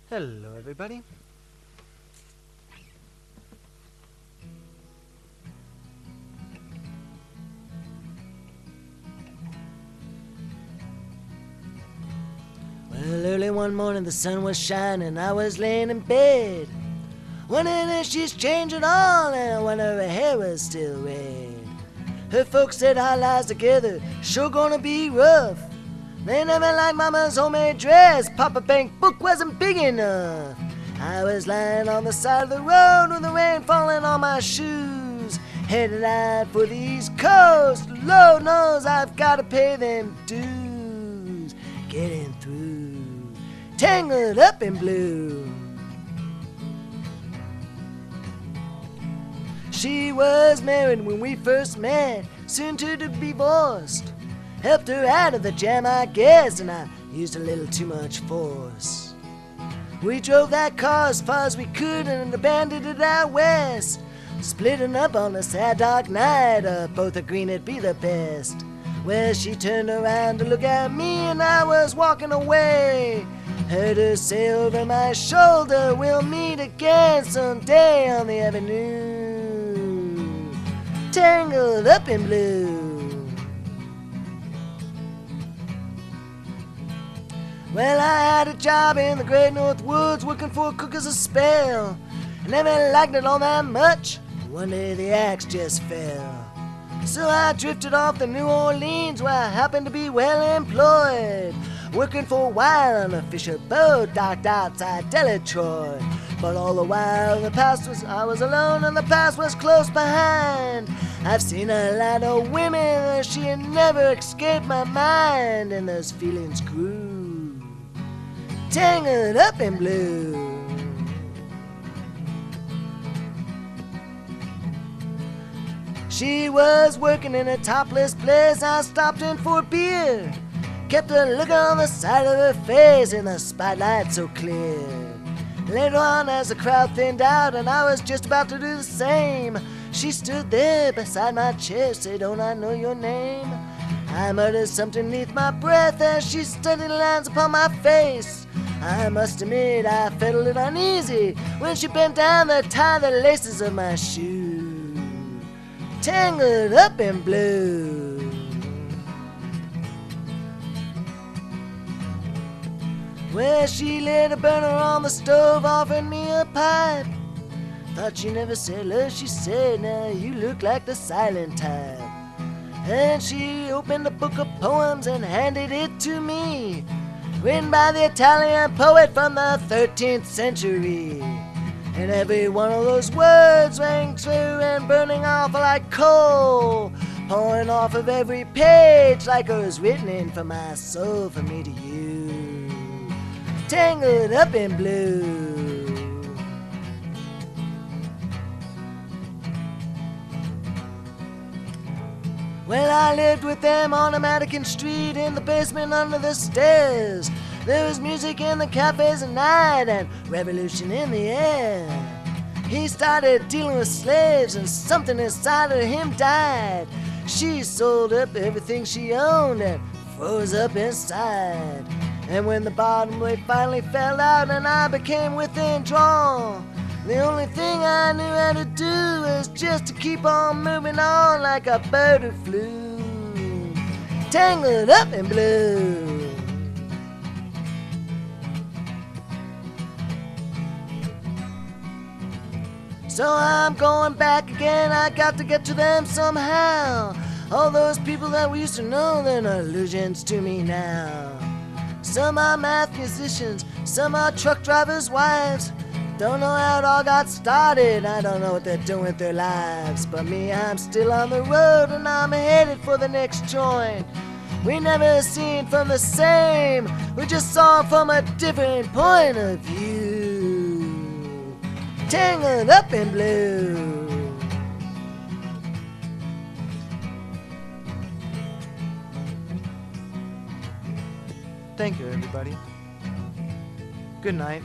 Hello, everybody. Well, early one morning the sun was shining, I was laying in bed, wondering if she's changed at all, and I wonder her hair was still red. Her folks said our lives together sure gonna be rough. They never liked Mama's homemade dress, Papa Bank book wasn't big enough. I was lying on the side of the road with the rain falling on my shoes, headed out for the East Coast. Lord knows I've gotta pay them dues. Getting through, tangled up in blue. She was married when we first met, soon to be divorced. Helped her out of the jam, I guess, and I used a little too much force. We drove that car as far as we could and abandoned it out west, splitting up on a sad dark night, both agreeing it'd be the best. Well, she turned around to look at me and I was walking away. Heard her say over my shoulder, we'll meet again someday on the avenue. Tangled up in blue. Well, I had a job in the great north woods working for a cook as a spell. I never liked it all that much. One day the axe just fell. So I drifted off to New Orleans where I happened to be well employed, working for a while on a fisher boat docked outside Detroit. But all the while I was alone and the past was close behind. I've seen a lot of women and she never escaped my mind, and those feelings grew, tangled up in blue. She was working in a topless place. I stopped in for a beer, kept a look on the side of her face in the spotlight so clear. Later on, as the crowd thinned out and I was just about to do the same, she stood there beside my chair, said, "Don't I know your name?" I muttered something neath my breath as she studied lines upon my face. I must admit I felt a little uneasy when she bent down to tie the laces of my shoe, tangled up in blue. Well, she lit a burner on the stove, offered me a pipe. Thought she never said love, she said, "Now you look like the silent type." And she opened a book of poems and handed it to me, written by the Italian poet from the 13th century. And every one of those words rang true and burning off like coal, pouring off of every page like it was written in for my soul, from me to you, tangled up in blue. Well, I lived with them on a Madigan Street in the basement under the stairs. There was music in the cafes at night and revolution in the air. He started dealing with slaves and something inside of him died. She sold up everything she owned and froze up inside. And when the bottom weight finally fell out and I became withdrawn, the only thing I knew how to do was just to keep on moving on like a bird who flew, tangled up in blue. So I'm going back again, I got to get to them somehow. All those people that we used to know, they're no illusions to me now. Some are math musicians, some are truck drivers' wives. Don't know how it all got started, I don't know what they're doing with their lives. But me, I'm still on the road and I'm headed for the next joint. We never seen from the same, we just saw from a different point of view, tangled up in blue. Thank you, everybody. Good night.